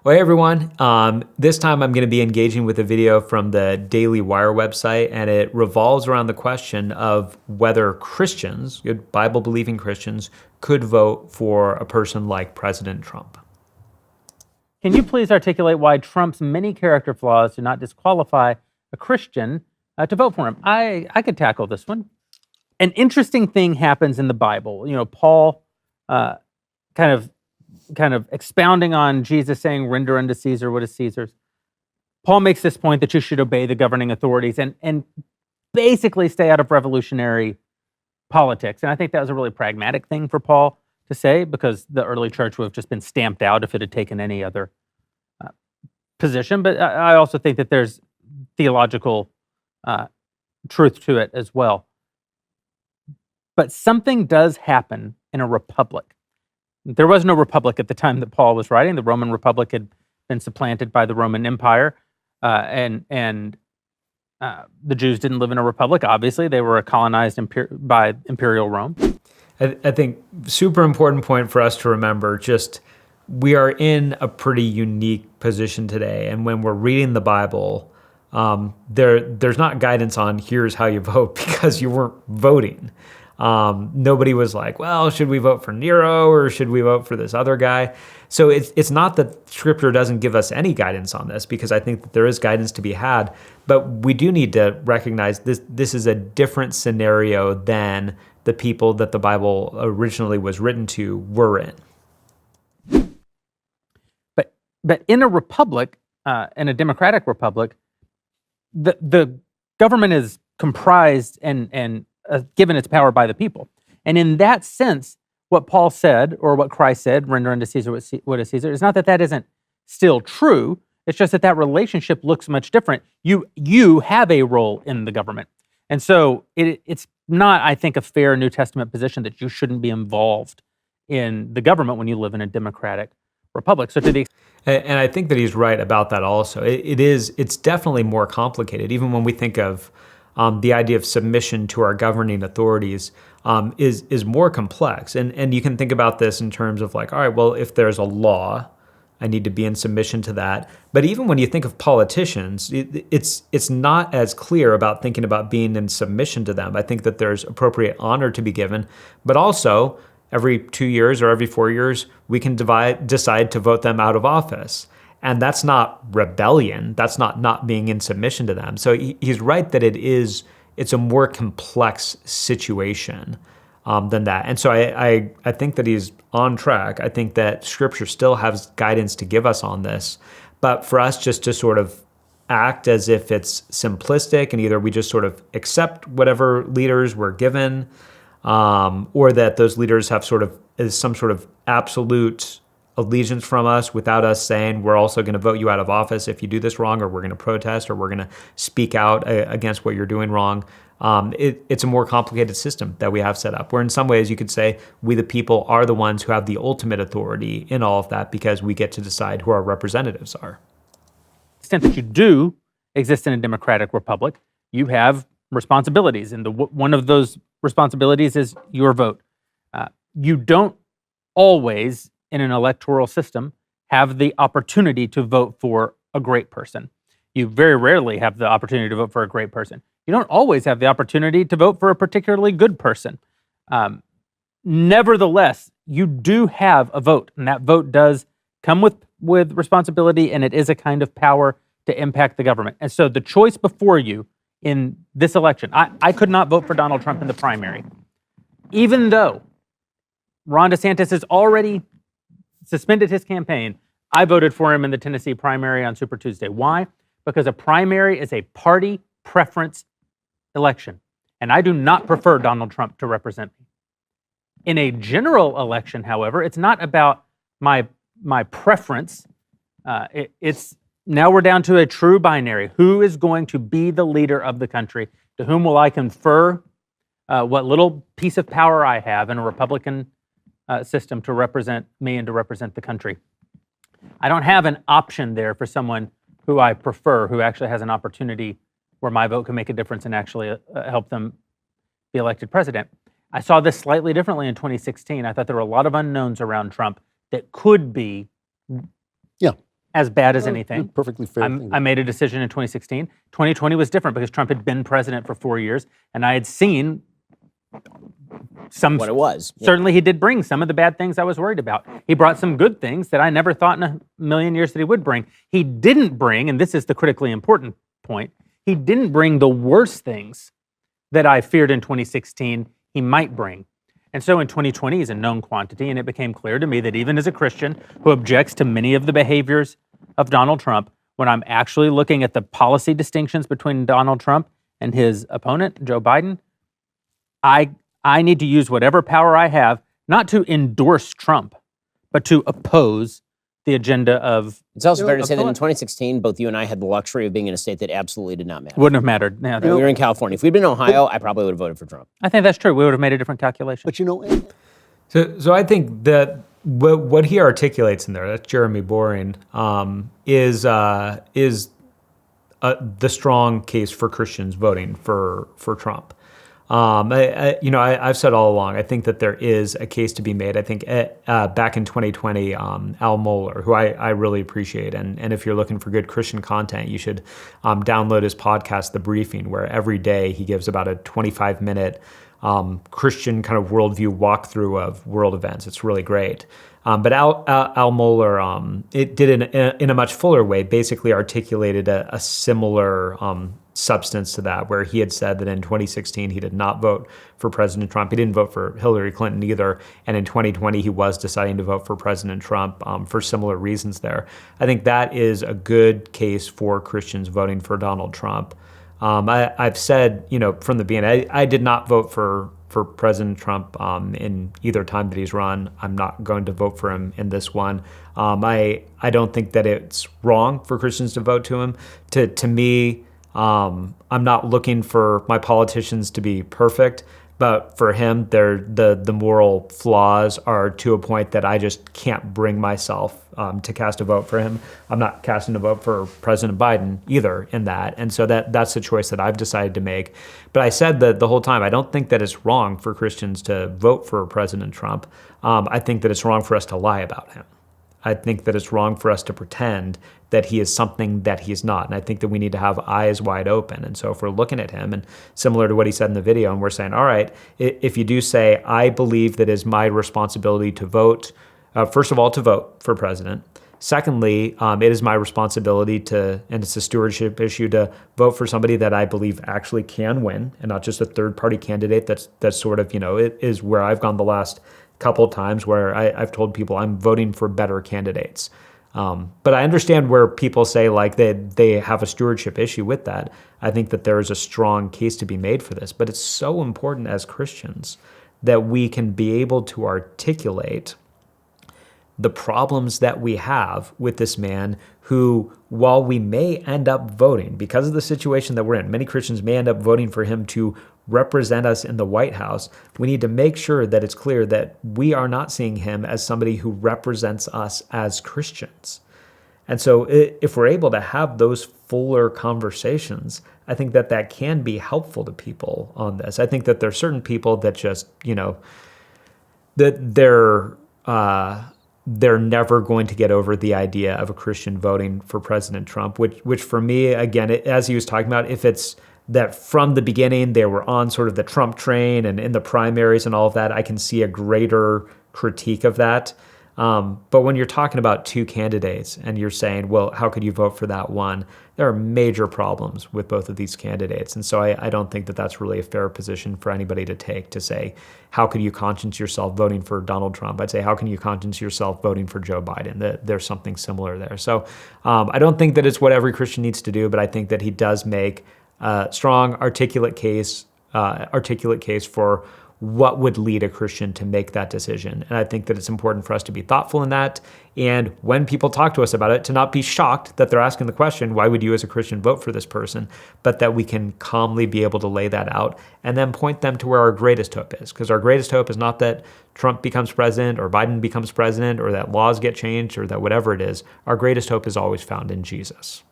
Well, hey everyone. This time I'm going to be engaging with a video from the Daily Wire website, and it revolves around the question of whether Christians, good Bible-believing Christians, could vote for a person like President Trump. Can you please articulate why Trump's many character flaws do not disqualify a Christian to vote for him? I could tackle this one. An interesting thing happens in the Bible. You know, Paul kind of expounding on Jesus saying, "Render unto Caesar what is Caesar's." Paul makes this point that you should obey the governing authorities and basically stay out of revolutionary politics. And I think that was a really pragmatic thing for Paul to say, because the early church would have just been stamped out if it had taken any other position. But I also think that there's theological truth to it as well. But something does happen in a republic. There was no republic at the time that Paul was writing. The Roman Republic had been supplanted by the Roman Empire, and the Jews didn't live in a republic. Obviously, they were colonized by Imperial Rome. I think super important point for us to remember, just we are in a pretty unique position today. And when we're reading the Bible, there's not guidance on here's how you vote, because you weren't voting. Nobody was like, well, should we vote for Nero or should we vote for this other guy? So it's not that Scripture doesn't give us any guidance on this, because I think that there is guidance to be had, but we do need to recognize this is a different scenario than the people that the Bible originally was written to were in. But in a republic, in a democratic republic, the government is comprised and given its power by the people. And in that sense, what Paul said, or what Christ said, render unto Caesar what is Caesar, is not that that isn't still true. It's just that relationship looks much different. You have a role in the government. And so it's not, I think, a fair New Testament position that you shouldn't be involved in the government when you live in a democratic republic. So and I think that he's right about that also. It's definitely more complicated. Even when we think of the idea of submission to our governing authorities is more complex. And you can think about this in terms of like, all right, well, if there's a law, I need to be in submission to that. But even when you think of politicians, it's not as clear about thinking about being in submission to them. I think that there's appropriate honor to be given, but also every 2 years or every 4 years, we can decide to vote them out of office. And that's not rebellion. That's not being in submission to them. So he's right that it's a more complex situation than that. And so I think that he's on track. I think that Scripture still has guidance to give us on this. But for us just to sort of act as if it's simplistic and either we just sort of accept whatever leaders we're given, or that those leaders have some sort of absolute allegiance from us without us saying we're also going to vote you out of office if you do this wrong, or we're going to protest, or we're going to speak out against what you're doing wrong. It's a more complicated system that we have set up, where in some ways you could say we the people are the ones who have the ultimate authority in all of that, because we get to decide who our representatives are. To the extent that you do exist in a democratic republic, you have responsibilities, and one of those responsibilities is your vote. You don't always, in an electoral system, have the opportunity to vote for a great person. You very rarely have the opportunity to vote for a great person. You don't always have the opportunity to vote for a particularly good person. Nevertheless, you do have a vote, and that vote does come with responsibility, and it is a kind of power to impact the government. And so the choice before you in this election, I could not vote for Donald Trump in the primary, even though Ron DeSantis has already suspended his campaign. I voted for him in the Tennessee primary on Super Tuesday. Why? Because a primary is a party preference election, and I do not prefer Donald Trump to represent me. In a general election, however, it's not about my preference. It's now we're down to a true binary. Who is going to be the leader of the country? To whom will I confer what little piece of power I have in a Republican system to represent me and to represent the country? I don't have an option there for someone who I prefer, who actually has an opportunity where my vote can make a difference and actually help them be elected president. I saw this slightly differently in 2016. I thought there were a lot of unknowns around Trump that could be as bad as anything. Perfectly fair thing. I made a decision in 2016. 2020 was different because Trump had been president for 4 years, and I had seen some. What it was. Certainly, he did bring some of the bad things I was worried about. He brought some good things that I never thought in a million years that he would bring. He didn't bring, and this is the critically important point, he didn't bring the worst things that I feared in 2016 he might bring. And so in 2020, he's a known quantity, and it became clear to me that even as a Christian who objects to many of the behaviors of Donald Trump, when I'm actually looking at the policy distinctions between Donald Trump and his opponent, Joe Biden, I need to use whatever power I have, not to endorse Trump, but to oppose the agenda of. It's also fair to say that in opponent. 2016, both you and I had the luxury of being in a state that absolutely did not matter. Wouldn't have mattered. Yeah, We were in California. If we'd been in Ohio, I probably would have voted for Trump. I think that's true. We would have made a different calculation. But So I think that what he articulates in there, that's Jeremy Boring, is the strong case for Christians voting for Trump. I've said all along, I think that there is a case to be made. I think back in 2020, Al Mohler, who I really appreciate, and if you're looking for good Christian content, you should download his podcast, The Briefing, where every day he gives about a 25-minute Christian kind of worldview walkthrough of world events. It's really great. But Al Mohler, it did in a much fuller way, basically articulated a similar substance to that, where he had said that in 2016 he did not vote for President Trump. He didn't vote for Hillary Clinton either. And in 2020 he was deciding to vote for President Trump for similar reasons there. I think that is a good case for Christians voting for Donald Trump. I've said, from the beginning, I did not vote for President Trump in either time that he's run. I'm not going to vote for him in this one. I don't think that it's wrong for Christians to vote to him. To me, I'm not looking for my politicians to be perfect, but for him, the moral flaws are to a point that I just can't bring myself to cast a vote for him. I'm not casting a vote for President Biden either in that. And so that's the choice that I've decided to make. But I said that the whole time, I don't think that it's wrong for Christians to vote for President Trump. I think that it's wrong for us to lie about him. I think that it's wrong for us to pretend that he is something that he's not. And I think that we need to have eyes wide open. And so if we're looking at him, and similar to what he said in the video, and we're saying, all right, if you do say, I believe that it is my responsibility to vote, first of all, to vote for president. Secondly, it is my responsibility to, and it's a stewardship issue, to vote for somebody that I believe actually can win, and not just a third-party candidate that's sort of, it is where I've gone the last couple times where I've told people I'm voting for better candidates. But I understand where people say like they have a stewardship issue with that. I think that there is a strong case to be made for this, but it's so important as Christians that we can be able to articulate the problems that we have with this man who, while we may end up voting, because of the situation that we're in, many Christians may end up voting for him to represent us in the White House, we need to make sure that it's clear that we are not seeing him as somebody who represents us as Christians. And so if we're able to have those fuller conversations, I think that can be helpful to people on this. I think that there are certain people that just, that they're never going to get over the idea of a Christian voting for President Trump, which for me, again, as he was talking about, if it's that from the beginning they were on sort of the Trump train and in the primaries and all of that, I can see a greater critique of that. But when you're talking about two candidates and you're saying, well, how could you vote for that one? There are major problems with both of these candidates. And so I don't think that that's really a fair position for anybody to take, to say, how could you conscience yourself voting for Donald Trump? I'd say, how can you conscience yourself voting for Joe Biden? There's something similar there. So I don't think that it's what every Christian needs to do, but I think that he does make a strong, articulate case for what would lead a Christian to make that decision. And I think that it's important for us to be thoughtful in that. And when people talk to us about it, to not be shocked that they're asking the question, why would you as a Christian vote for this person? But that we can calmly be able to lay that out and then point them to where our greatest hope is. Because our greatest hope is not that Trump becomes president or Biden becomes president or that laws get changed or that whatever it is. Our greatest hope is always found in Jesus.